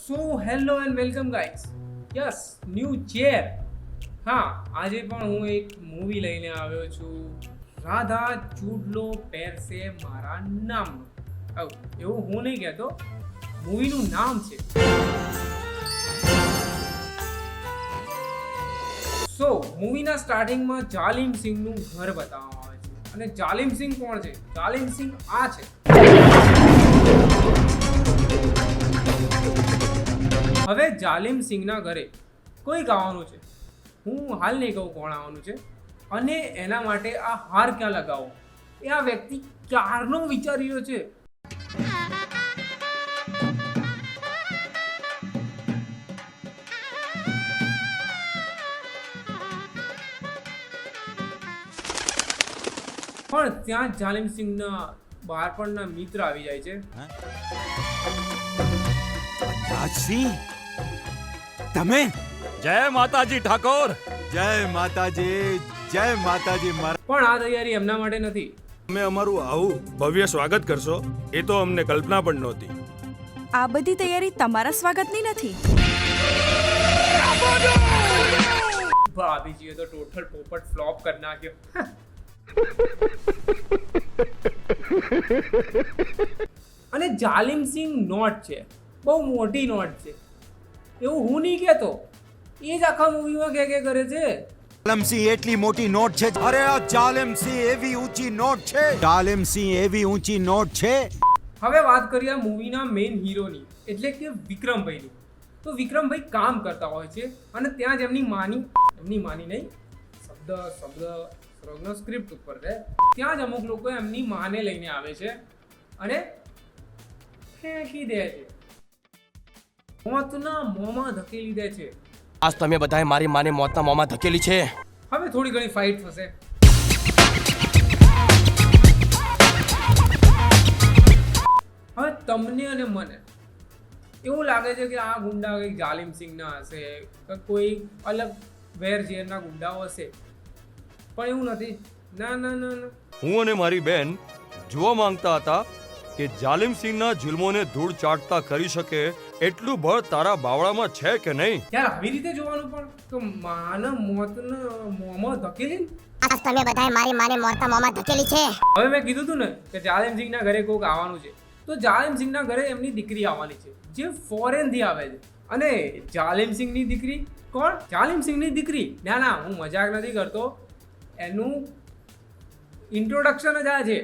So hello and welcome guys. Yes, new chair. હા, આજે પણ હું એક મૂવી લઈને આવ્યો છું. રાધા ચૂડલો પહેરશે મારા નામ. એવું હું નહીં કહેતો, મૂવીનું નામ છે. સો મૂવીના સ્ટાર્ટિંગમાં જાલિમ સિંહનું ઘર બતાવવામાં આવે છે. અને જાલિમ સિંહ કોણ છે? જાલિમ સિંહ આ છે. હવે જાલિમ સિંહના ઘરે કોઈક આવવાનું છે. હું હાલ નહીં કહું કોણ આવવાનું છે અને એના માટે આ હાર ક્યાં લગાવો એ આ વ્યક્તિ ક્યારનો વિચારી રહ્યો છે. પણ ત્યાં જાલિમ સિંહના બાળપણના મિત્ર આવી જાય છે. રાજસિંહ, તમે? જય માતાજી ઠાકોર. જય માતાજી, જય માતાજી. પણ આ તૈયારી એમના માટે નથી. તમે અમારું આવું ભવ્ય સ્વાગત કરશો એ તો અમને કલ્પના પણ નહોતી. આ બધી તૈયારી તમારા સ્વાગતની નથી. ભાભીજીએ તો ટોટલ પોપટ ફ્લોપ કરી નાખ્યો. અને જાલિમ સિંહ નોટ છે, બહુ મોટી નોટ છે. એવું હું નહીં કહેતો, એ જ આખા મૂવીમાં કે કરે છે. જાલિમસિંહ એટલી મોટી નોટ છે. અરે આ જાલિમસિંહ એવી ઊંચી નોટ છે. જાલિમસિંહ એવી ઊંચી નોટ છે. હવે વાત કરીએ આ મૂવીના મેઇન હીરોની, એટલે કે વિક્રમભાઈની. તો વિક્રમભાઈ કામ કરતા હોય છે અને ત્યાં જ એમની માની નહીં, શબ્દ સ્ક્રિપ્ટ ઉપર છે. ત્યાં જ અમુક લોકો એમની માને લઈને આવે છે અને ફેંકી દે છે, મોતના મોંમાં ધકેલી દે છે. આજ તમે બધાએ મારી માને મોતના મોંમાં ધકેલી છે. હવે થોડી ઘણી ફાઇટ થશે. હવે તમને અને મને એવું લાગે છે કે આ ગુંડા કંઈક જાલિમ સિંહના હશે કે કોઈ અલગ વેર ઝેરના ગુંડાઓ હશે, પણ એવું નથી. ના ના ના ના, હું અને મારી બેન જોવા માંગતા હતા કે જાલિમ સિંહના જુલ્મોને ધૂળ ચાટતા કરી શકે એટલું બળ તારા બાવળામાં છે કે નહીં. યાર આવી રીતે જોવાનું પણ તો માના મોતના મોંમાં ધકેલી. આજ તમે બધાએ મારી માને મોતના મોંમાં ધકેલી છે. હવે મેં કીધું હતું ને કે જાલિમ સિંહના ઘરે કોઈક આવવાનું છે, તો જાલિમ સિંહના ઘરે એમની દીકરી આવવાની છે જે ફોરેનથી આવે છે. અને જાલિમ સિંહની દીકરી કોણ? જાલિમ સિંહની દીકરી. ના ના, હું મજાક નથી કરતો, એનું ઇન્ટ્રોડક્શન જ આ છે.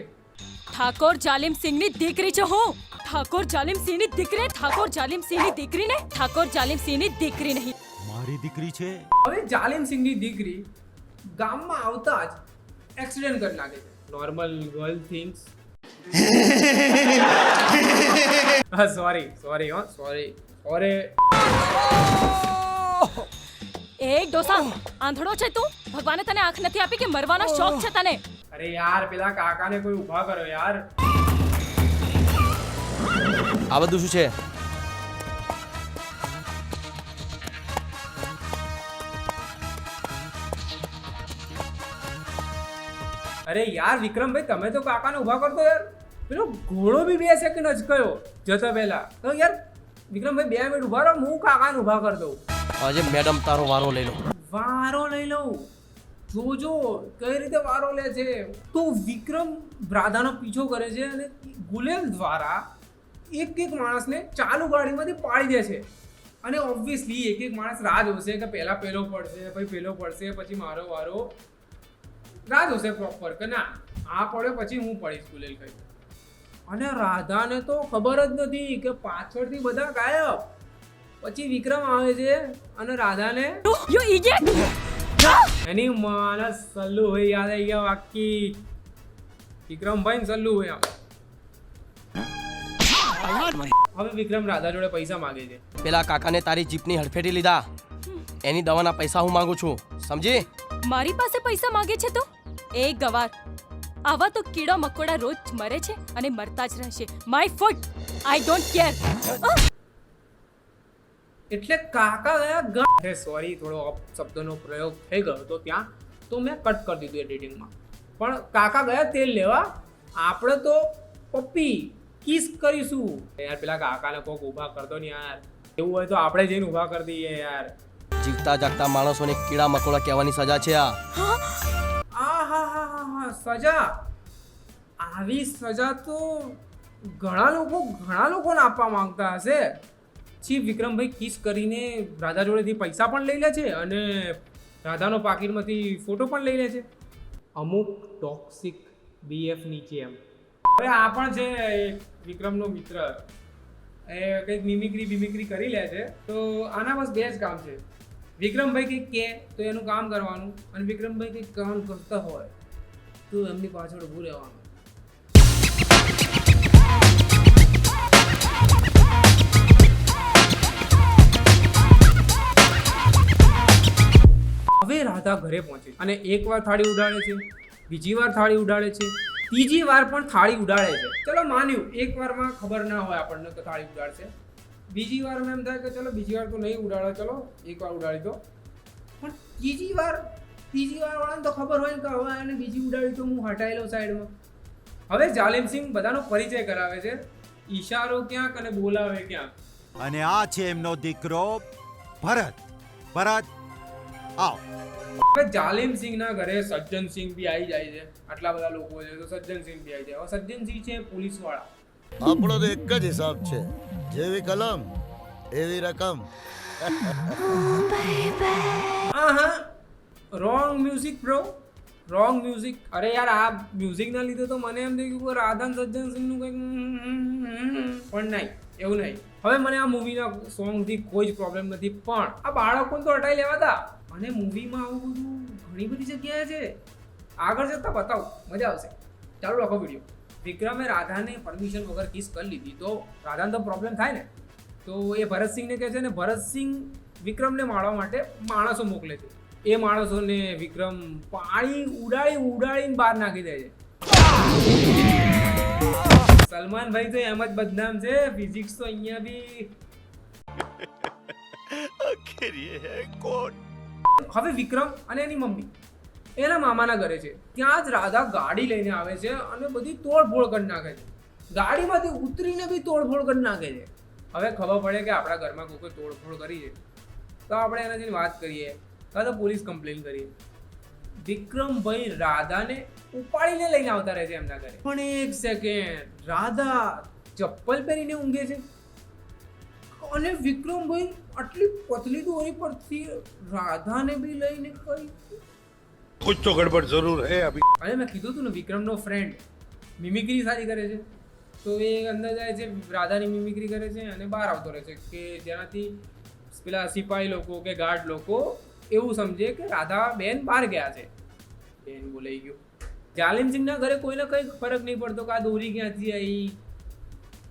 ઠાકોર જાલિમ સિંહની દીકરી છે હું. ઠાકોર જાલિમ સિંહની દીકરી, ઠાકોર જાલિમ સિંહની દીકરી ને ઠાકોર જાલિમ સિંહની દીકરી નહીં. મારી દીકરી છે. હવે જાલિમ સિંહની દીકરી ગામમાં આવતા જ એક્સિડન્ટ કરી નાખે છે. Normal girl things. સોરી. એક ડોસા આંધળો છે તું? ભગવાને તને આંખ નથી આપી કે મરવાનો શોખ છે તને? અરે યાર, પેલા કાકાને કોઈ ઊભા કરો યાર. આ બધું શું છે? અરે યાર વિક્રમભાઈ, તમે તો કાકાને ઊભા કરતો યાર. પેલો ઘોડો બી 2 સેકન્ડ જ કયો જતા પહેલા. તો યાર વિક્રમભાઈ 2 મિનિટ ઊભા રહો, હું કાકાને ઊભા કરી દઉં. આજે મેડમ તારો વારો લઈ લો. વારો લઈ લઉં? જોજો કઈ રીતે વારો લે છે. તો વિક્રમ રાધાનો પીછો કરે છે અને ગુલેલ દ્વારા એક માણસને ચાલુ ગાડીમાંથી પાડી દે છે. અને ઓબ્વિયસલી એક માણસ રાહ જોશે કે પહેલા પેલો પડશે, પછી પેલો પડશે, પછી મારો વારો. રાહ જોશે પ્રોપર કે ના આ પડ્યો પછી હું પડીશ ગુલેલ કઈ. અને રાધાને તો ખબર જ નથી કે પાછળથી બધા ગાયબ. પછી વિક્રમ આવે છે અને રાધાને યુ ઇડિયટ! એની માનસ સલ્લુ હોય યાદ આવી ગયા બાકી. વિક્રમભાઈ સલ્લુ હોય. હવે વિક્રમ રાધા જોડે પૈસા માંગે છે. પેલા કાકાને તારી જીપની હડફેટી લીધા, એની દવાના પૈસા હું માંગુ છું, સમજી? મારી પાસે પૈસા માંગે છે તો? એ ગવાર, આવા તો કીડા મકોડા રોજ મરે છે અને મરતા જ રહેશે. My foot, I don't care. એટલે કાકા ગયા. સોરી, થોડો શબ્દનો પ્રયોગ થઈ ગયો તો ત્યાં, તો મેં કટ કરી દીધું એડિટિંગમાં. પણ કાકા ગયા તેલ લેવા, આપણે તો પપ્પી કિસ કરીશું યાર. પેલા કાકાને કોક ઊભા કરતો ને યાર. એવું હોય તો આપણે જઈને ઊભા કરી દઈએ યાર. જીવતા જાગતા માણસોને કીડા મકોડા કહેવાની સજા છે આ. હા સજા. આવી સજા તો ઘણા લોકોને આપવા માંગતા હશે. ચીફ વિક્રમભાઈ કિસ કરીને રાધા જોડેથી પૈસા પણ લઈ લે છે અને રાધાનો પાકીટમાંથી ફોટો પણ લઈ લે છે. અમુક ટોક્સિક બીએફ નીચે એમ. હવે આ પણ છે એક વિક્રમનો મિત્ર, એ કંઈક મિમિક્રી કરી લે છે. તો આના બસ બે જ કામ છે. વિક્રમભાઈ કંઈક કહે તો એનું કામ કરવાનું, અને વિક્રમભાઈ કંઈક કામ કરતા હોય તો એમની પાછળ ઊભું રહેવાનું. હવે રાધા ઘરે પહોંચે અને એકવાર થાળી ઉડાડે છે, બીજી વાર થાળી ઉડાડે છે, ત્રીજી વાર પણ થાળી ઉડાડે છે. ચલો માન્યું, એક વારમાં ખબર ના હોય આપણને કે થાળી ઉડાડશે. બીજી વારમાં એમ થાય કે ચલો બીજી વાર તો નહીં ઉડાડે, ચલો એક વાર ઉડાડી દો. પણ ત્રીજી વાર વાળાને તો ખબર હોય કે હવે એને બીજી ઉડાડી તો હું હટાઈ લઉં સાઈડમાં. હવે જાલિમસિંહ બધાનો પરિચય કરાવે છે, ઈશારો ક્યાંક અને બોલાવે ક્યાંક. અને આ છે એમનો દીકરો ભરત. ભરત આવ. હવે જાલિમસિંહના ઘરે સજ્જનસિંહ બી આવી જાય છે. આટલા બધા લોકો છે તો સજ્જનસિંહ બી આવી જાય. હવે સજ્જનસિંહ છે પોલીસ વાળા. આપણો તો એક જ હિસાબ છે, જેવી કલમ એવી રકમ. Wrong music bro, wrong music. અરે યાર આ મ્યુઝિકના લીધે તો મને એમ થયું કે રાધા સજ્જનસિંહનું કંઈક, પણ નહીં, એવું નહીં. હવે મને આ મૂવીના સોંગથી કોઈ જ પ્રોબ્લેમ નથી, પણ આ બાળકોને તો હટાઈ લેવા હતા. અને મૂવીમાં આવું બધું ઘણી બધી જગ્યાએ છે. આગળ જતાં બતાવું, મજા આવશે. ચાલો રાખો વિડીયો. વિક્રમે રાધાને પરમિશન વગર કિસ કરી લીધી તો રાધાને તો પ્રોબ્લેમ થાય ને. તો એ ભરતસિંહને કહે છે ને ભરતસિંહ વિક્રમને મારવા માટે માણસો મોકલે છે. એ માણસોને વિક્રમ પાણી ઉડાડીને બહાર નાખી દે છે. સલમાનભાઈ તો એમ જ બદનામ છે, ફિઝિક્સ તો અહીંયા બી. હવે વિક્રમ અને એની મમ્મી એના મામાના ઘરે છે. ત્યાં જ રાધા ગાડી લઈને આવે છે અને બધી તોડફોડ કરી નાખે છે. ગાડીમાંથી ઉતરીને બી તોડફોડ કરી નાખે છે. હવે ખબર પડે કે આપણા ઘરમાં કોઈ તોડફોડ કરી છે તો આપણે એનાથી વાત કરીએ કાં તો પોલીસ કમ્પ્લેન કરીએ. વિક્રમભાઈ રાધાને ઉપાડીને લઈને આવતા રહે છે એમના ઘરે. પણ એક સેકન્ડ, રાધા ચપ્પલ પહેરીને ઊંઘે છે અને વિક્રમભાઈ આટલી પતલી દોરી પરથી રાધાને બી લઈને કઈ કુછ તો ગડબડ જરૂર હે અભી. અરે મેં કીધું હતું ને વિક્રમનો ફ્રેન્ડ મિમિક્રી સારી કરે છે, તો એ અંદર જાય છે, રાધાની મિમિક્રી કરે છે અને બહાર આવતો રહે છે કે જેનાથી પેલા સિપાહી લોકો કે ગાર્ડ લોકો એવું સમજે કે રાધા બેન બહાર ગયા છે. બેન બોલાઈ ગયું. જાલિમસિંહના ઘરે કોઈને કંઈ ફરક નહીં પડતો કે આ દોરી ક્યાંથી આવી,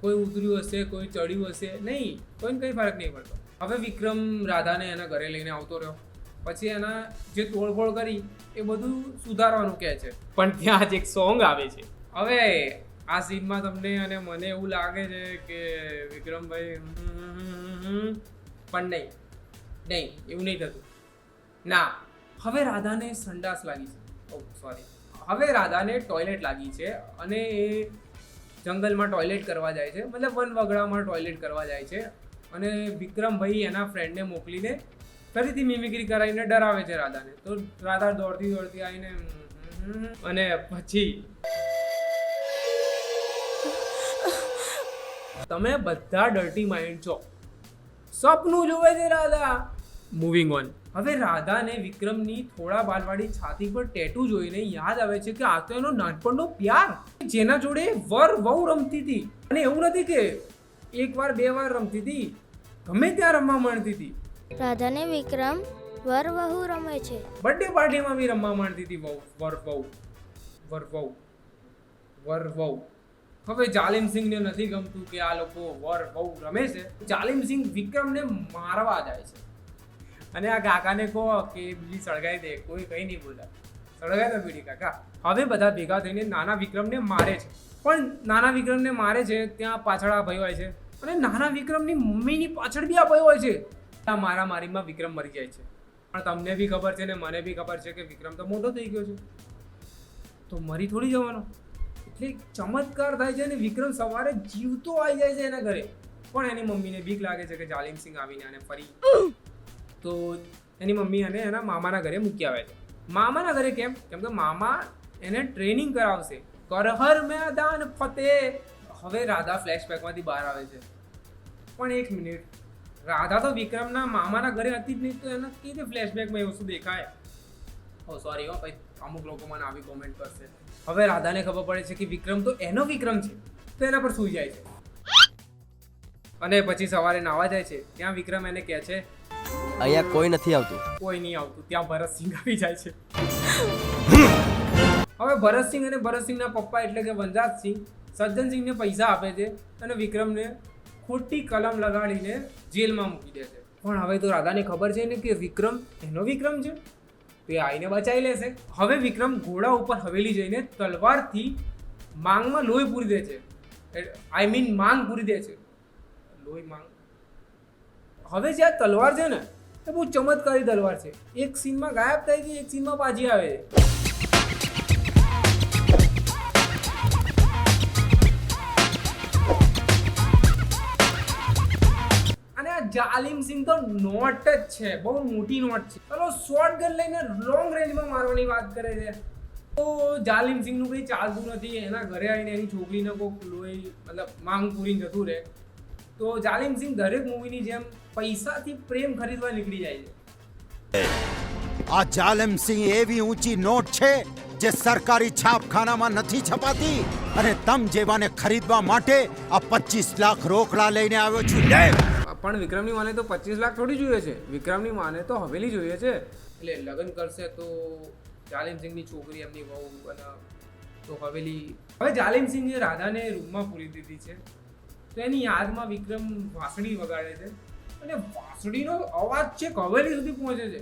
કોઈ ઉતર્યું હશે, કોઈ ચડ્યું હશે, નહીં, કોઈને કંઈ ફરક નહીં પડતો. હવે વિક્રમ રાધાને એના ઘરે લઈને આવતો રહ્યો. પછી એના જે તોડફોડ કરી એ બધું સુધારવાનું કહે છે. પણ ત્યાં જ એક સોંગ આવે છે. હવે આ સીનમાં તમને અને મને એવું લાગે છે કે વિક્રમભાઈ પણ નહીં એવું નહીં થતું ના. હવે રાધાને સંડાસ લાગી છે. હવે રાધાને ટોયલેટ લાગી છે અને એ જંગલમાં ટોયલેટ કરવા જાય છે, મતલબ વનવગડામાં ટોયલેટ કરવા જાય છે. અને વિક્રમભાઈ એના ફ્રેન્ડને મોકલીને ફરીથી મિમિક્રી કરાવીને ડરાવે છે રાધાને. તો રાધા દોડતી આવીને અને પછી તમે બધા ડર્ટી માઇન્ડ છો. સપનું જોવે છે રાધા. Moving on. હવે રાધાને વિક્રમની થોડા બાલવાડી છાતી પર ટેટુ જોઈને યાદ આવે છે કે આ તો એનો નાનપણનો પ્યાર, જેના જોડે વર વહુ રમતી હતી. અને એવું નથી કે એક વાર બે વાર રમતી હતી, ગમે ત્યાં રમવા માંડતી હતી. રાધાને વિક્રમ વર વહુ રમે છે. બર્થડે પાર્ટીમાં બી રમવા માંડતી હતી વર વહુ. હવે જાલિમસિંહને નથી ગમતું કે આ લોકો વર વહુ રમે છે. જાલિમસિંહ વિક્રમને મારવા જાય છે અને આ કાકાને કહો કે બીડી સળગાઈ દે. કોઈ કંઈ નહીં બોલતા, સળગાઈ દો બીડી કાકા. હવે બધા ભેગા થઈને નાના વિક્રમને મારે છે. પણ નાના વિક્રમને મારે છે ત્યાં પાછળ આ ભાઈ હોય છે અને નાના વિક્રમની મમ્મીની પાછળ બી આ ભાઈ હોય છે. આ મારામારીમાં વિક્રમ મરી જાય છે. પણ તમને બી ખબર છે ને મને બી ખબર છે કે વિક્રમ તો મોટો થઈ ગયો છે, તો મરી થોડી જવાનો. એટલે ચમત્કાર થાય છે અને વિક્રમ સવારે જીવતો આવી જાય છે એના ઘરે. પણ એની મમ્મીને બીક લાગે છે કે જાલિમ સિંહ આવીને આને ફરી તો એની મમ્મી અને એના મામાના ઘરે મૂકી આવે છે. મામાના ઘરે કેમ કે મામા એને ટ્રેનિંગ કરાવશે. કરહર મેદાન ફતેહ. હવે રાધા ફ્લેશબેકમાંથી બહાર આવે છે. પણ એક મિનિટ, રાધા તો વિક્રમના મામાના ઘરે હતી જ નહીં, તો એને કેવી રીતે ફ્લેશબેકમાં એવું શું દેખાય? ઓ સોરી હો ભાઈ, અમુક લોકો મને આવી કોમેન્ટ કરશે. હવે રાધાને ખબર પડે છે કે વિક્રમ તો એનો વિક્રમ છે, તો એના પર સૂઈ જાય છે. અને પછી સવારે નાવા જાય છે. ત્યાં વિક્રમ એને કહે છે અહીંયા કોઈ નથી આવતું. કોઈ નહીં આવતું. ત્યાં ભરતસિંહ આવી જાય છે. હવે ભરતસિંહ અને ભરતસિંહના પપ્પા એટલે કે વનરાજસિંહ સજ્જનસિંહને પૈસા આપે છે અને વિક્રમને ખોટી કલમ લગાડીને જેલમાં મૂકી દે છે. પણ હવે તો રાધાને ખબર છે ને કે વિક્રમ એનો વિક્રમ છે, તો એ આવીને બચાવી લેશે. હવે વિક્રમ ઘોડા ઉપર હવેલી જઈને તલવારથી માંગમાં લોહી પૂરી દે છે. આઈ મીન માંગ પૂરી દે છે. લોહી માંગ. હવે જે આ તલવાર છે ને એ બહુ ચમત્કારી તલવાર છે. એક સીનમાં ગાયબ થાય છે, એક સીનમાં પાછી આવે છે. અને આ જાલિમ સિંહ તો નોટ જ છે, બહુ મોટી નોટ છે. ચલો શોર્ટ ગન લઈને લોંગ રેન્જમાં મારવાની વાત કરે છે. તો જાલિમ સિંહનું કંઈ ચાલતું નથી. એના ઘરે આવીને એની છોકરીને કોઈક લોહી મતલબ માંગ પૂરીને જતું રહે. તો જાલિમ સિંહ દરેક મૂવીની જેમ પૈસાથી પ્રેમ ખરીદવા નીકળી જાય છે. આ જાલિમ સિંહ એવી ઊંચી નોટ છે જે સરકારી છાપખાનામાં નથી છપાતી અને તમ જેવાને ખરીદવા માટે આ 25 લાખ રોકડા લઈને આવ્યો છું. લે! પણ વિક્રમની માને તો 25 લાખ થોડી જોઈએ છે. વિક્રમની માને તો હવેલી જોઈએ છે. એટલે લગ્ન કરશે તો જાલિમ સિંહની છોકરી એમની વહુ અને તો હવેલી. હવે જાલિમ સિંહે રાધાને રૂમમાં પૂરી દીધી છે. તો એની યાદમાં વિક્રમ વાંસળી વગાડે છે અને વાંસળીનો અવાજ છેક હવેલી સુધી પહોંચે છે.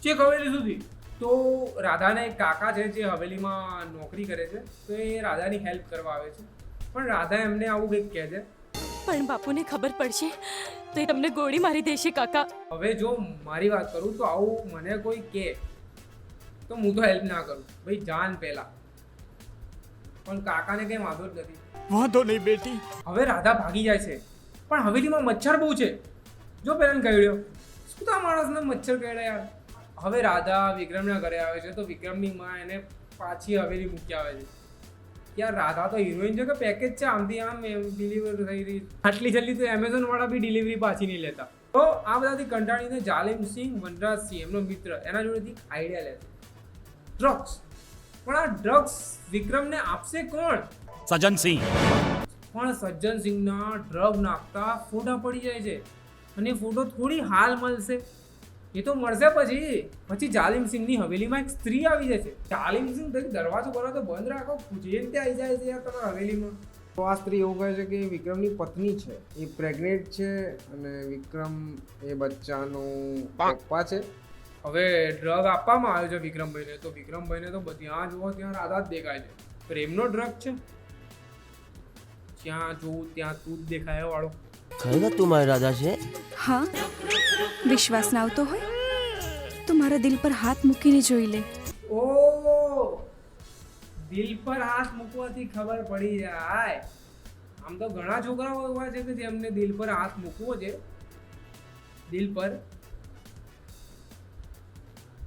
છેક હવેલી સુધી. તો રાધાના એક કાકા છે જે હવેલીમાં નોકરી કરે છે, તો એ રાધાની હેલ્પ કરવા આવે છે. પણ રાધા એમને આવું કંઈક કહે છે, પણ બાપુને ખબર પડશે તો એ તમને ગોળી મારી દેશે કાકા. હવે જો મારી વાત કરું તો આવું મને કોઈ કહે તો હું તો હેલ્પ ના કરું ભાઈ, જાન પહેલા. પણ કાકાને કંઈ વાંધો જ નથી. વાંધો નહીં બેટી. હવે રાધા ભાગી જાય છે, પણ હવેલીમાં મચ્છર બહુ છે. જો પેલાને કહ્યું શું તો આ માણસને મચ્છર કહે યાર. હવે રાધા વિક્રમના ઘરે આવે છે તો વિક્રમની માં એને પાછી હવેલી મૂકી આવે છે. યાર રાધા તો હિરોઈન છે કે પેકેજ છે, આમથી આમ ડિલિવર થઈ રહી. આટલી જલ્દી તો એમેઝોન વાળા બી ડિલિવરી પાછી નહીં લેતા. તો આ બધાથી કંટાળીને જાલિમ સિંહ વનરાજસિંહ એમનો મિત્ર એના જોડેથી આઈડિયા લે છે ડ્રગ્સ. પણ આ ડ્રગ્સ વિક્રમને આપશે કોણ? સજ્જનસિંહ. પણ સજ્જનસિંહના ડ્રગ નાખતા ફોટા પડી જાય છે અને ફોટો થોડી હાલ મળશે. એ તો મળશે પછી જાલિમ સિંહની હવેલીમાં એક સ્ત્રી આવી જાય છે. જાલિમ સિંહ દરવાજો કરો તો બંધ રાખો, જેમ તે આવી જાય છે યાર તમારા હવેલીમાં. તો આ સ્ત્રી એવું કહે છે કે વિક્રમની પત્ની છે, એ પ્રેગ્નેન્ટ છે અને વિક્રમ એ બચ્ચાનો પપ્પા છે. હવે ડ્રગ આપવામાં આવ્યો છે વિક્રમભાઈને, તો વિક્રમભાઈને તો ત્યાં જુઓ ત્યાં રાધા જ દેખાય છે. પ્રેમનો ડ્રગ છે, જ્યાં જોઉં ત્યાં તું જ દેખાય વાળો. ખરેખર તું મારી રાધા છે? હા, વિશ્વાસ ના આવતો હોય તો મારા દિલ પર હાથ મૂકીને જોઈ લે. ઓ દિલ પર હાથ મૂકવાથી ખબર પડી જાય. આમ તો ઘણા છોકરાઓ એવા છે કે જેમને દિલ પર હાથ મૂકવો છે, દિલ પર.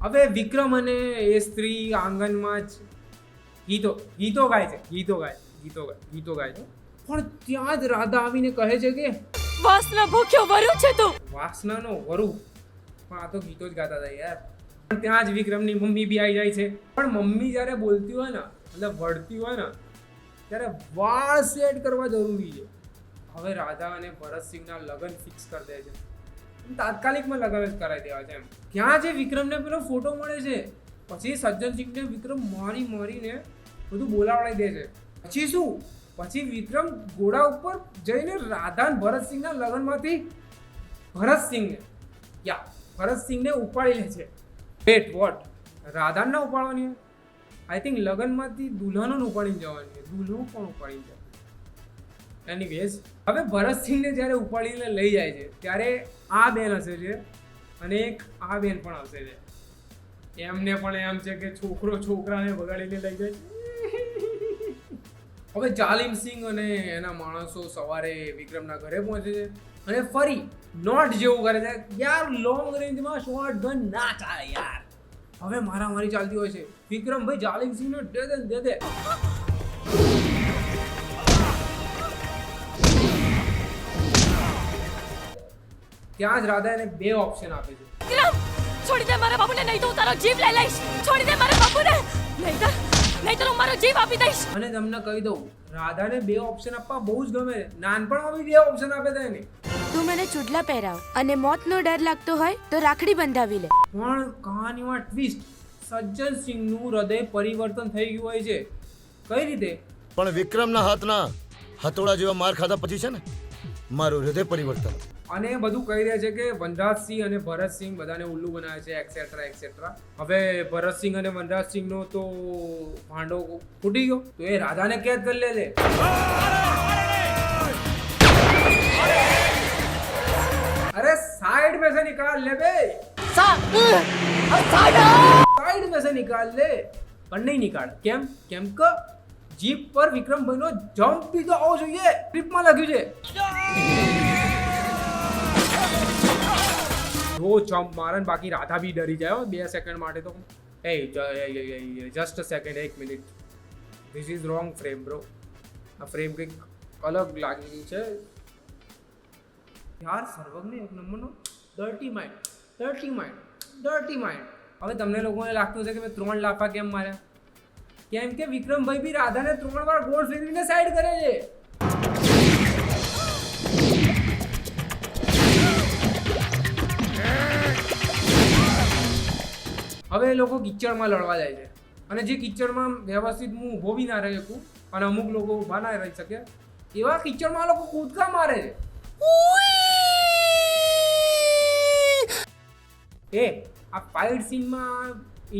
હવે વિક્રમ અને એ સ્ત્રી આંગણમાં જ ગીતો ગાય છે. પણ ત્યાં જ રાધા આવીને કહે છે કે વાસના ભૂખ્યો વરુ છે તું. વાસનાનો વરુ. પણ આ તો ગીતો જ ગાતા હતા યાર. પણ ત્યાં જ વિક્રમની મમ્મી બી આવી જાય છે. પણ મમ્મી જ્યારે બોલતી હોય ને, મતલબ વળતી હોય ને, ત્યારે વાળ સેટ કરવા જરૂરી છે. હવે રાધા અને ભરતસિંહના લગ્ન ફિક્સ કરી દે છે. તાત્કાલિકમાં લગ્ન જ કરાવી દેવા છે એમ. ત્યાં જે વિક્રમને પેલો ફોટો મળે છે, પછી સજ્જનસિંહને વિક્રમ મારીને બધું બોલાવડાવી દે છે. પછી શું? પછી વિક્રમ ઘોડા ઉપર જઈને રાધા અને ભરતસિંહના લગ્નમાંથી ભરતસિંહને ઉપાડી લે છે. Wet vote? રાધાને ના ઉપાડવાની? આઈ થિંક લગ્નમાંથી દુલ્હનોને ઉપાડીને જવાની. દુલ્હન પણ ઉપાડીને જાય. એનીવેઝ, હવે ભરતસિંહને જ્યારે ઉપાડીને લઈ જાય છે ત્યારે આ બેન હશે છે અને એક આ બેન પણ હશે છે. એમને પણ એમ છે કે છોકરાને બગાડીને લઈ જાય છે. હવે જાલિમ સિંહ અને એના માણસો સવારે વિક્રમના ઘરે પહોંચે છે અને ફરી નોટ જેવું કરે છે. યાર લોંગ રેન્જમાં શોર્ટ ગન ના ચાલે યાર. હવે મારામારી ચાલતી હોય છે. વિક્રમ ભાઈ જાલિમ સિંહને દે દે. ત્યાં જ રાધા એને 2 ઓપ્શન આપે છે. વિક્રમ છોડી દે મારા બાબુને, નહીં તો હું તારો જીવ લઈ લઈશ. છોડી દે મારા બાબુને, નહીં તો હું મારો જીવ આપી દઈશ. અને તમને કહી દઉં, રાધાને 2 ઓપ્શન આપવા બહુ જ ગમે છે. નાનપણમાં બી 2 ઓપ્શન આપે છે એને. તું મને ચૂડલા પહેરાવ અને મોતનો ડર લાગતો હોય તો રાખડી બંધાવી લે. પણ કહાનીમાં ટ્વિસ્ટ, સજ્જન સિંહનું હૃદય પરિવર્તન થઈ ગયું હોય છે. કઈ રીતે? પણ વિક્રમના હાથના હથોડા જેવા માર ખાધા પછી છે ને મારું હૃદય પરિવર્તન. અને બધું કહી રહ્યા છે કે વનરાજસિંહ અને ભરતસિંહ બધાને ઉલ્લુ બનાવે છે એક્સેટ્રા એક્સેટ્રા. હવે ભરતસિંહ અને વનરાજસિંહનો તો ભાંડો ફૂટી ગયો, તો એ રાધાને કેદ કરી લે છે. अरे साइड में से निकाल ले बे, साइड में से निकाल ले. પણ નહીં નીકાળ. કેમ કે જીપ પર વિક્રમભાઈનો જમ્પ બી તો આવવો જોઈએ. ટ્રીપમાં લખ્યું છે જો જમ્પ મારે ને બાકી રાધા બી ડરી જાય 2 સેકન્ડ માટે તો. એ just a second, 1 minute. This is wrong frame bro. આ ફ્રેમ કંઈક અલગ લાગી છે યાર. સર્વજ્ઞ એક નંબરનો ડર્ટી માઇન્ડ. હવે તમને લોકોને લાગતું છે કે મેં 3 લાફા કેમ માર્યા? કેમ કે વિક્રમભાઈ બી રાધાને 3 વાર ગોળ ફેરવીને સાઈડ કરે છે. હવે એ લોકો કિચડમાં લડવા જાય છે અને જે કિચડમાં વ્યવસ્થિત હું ઊભો બી ના રહી શકું અને અમુક લોકો ઊભા ના રહી શકે એવા કિચડમાં લોકો કૂદકા મારે છે. એ આ ફાઇટ સીનમાં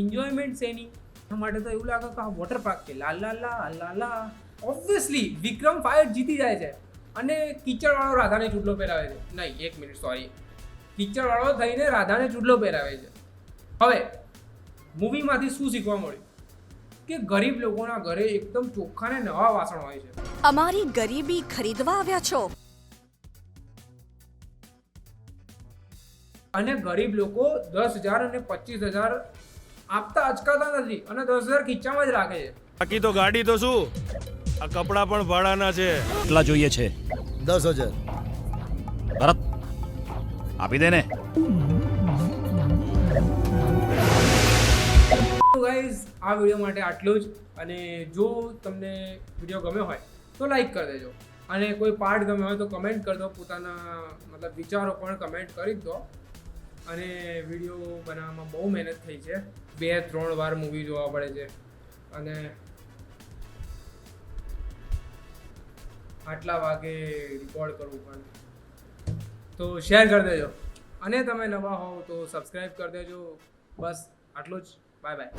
એન્જોયમેન્ટ છે એની માટે તો એવું લાગે કે આ વોટર પાર્ક છે. લા ઓબ્વિયસલી વિક્રમ ફાઇટ જીતી જાય છે અને કિચડવાળો રાધાને ચૂડલો પહેરાવે છે. નહીં, 1 મિનિટ, સોરી. કિચડવાળો થઈને રાધાને ચૂડલો પહેરાવે છે. હવે મૂવીમાંથી શું શીખવા મળ્યું કે ગરીબ લોકોના ઘરે એકદમ ચોખ્ખા ને નવા વાસણ હોય છે. અમારી ગરીબી ખરીદવા આવ્યા છો? અને ગરીબ લોકો 10,000 અને 25,000 આપતા અચકાતા નથી અને 10,000 ખીચામાં જ રાખે છે. બાકી તો ગાડી તો શું, આ કપડાં પણ ભાડાના છે. કેટલા જોઈએ છે? 10,000. ભરત આપી દે ને. તો ગાઈઝ આ વિડીયો માટે આટલું જ. અને જો તમને વિડીયો ગમ્યો હોય તો લાઈક કરી દેજો અને કોઈ પાર્ટ ગમ્યો હોય તો કમેન્ટ કરી દો. પોતાના મતલબ વિચારો પણ કમેન્ટ કરી દો. અને વિડીયો બનાવવામાં બહુ મહેનત થઈ છે. 2-3 વાર મૂવી જોવા પડે છે અને આટલા વાગે રેકોર્ડ કરવું પણ. તો શેર કરી દેજો અને તમે નવા હોવ તો સબસ્ક્રાઈબ કરી દેજો. બસ આટલું જ. Bye bye.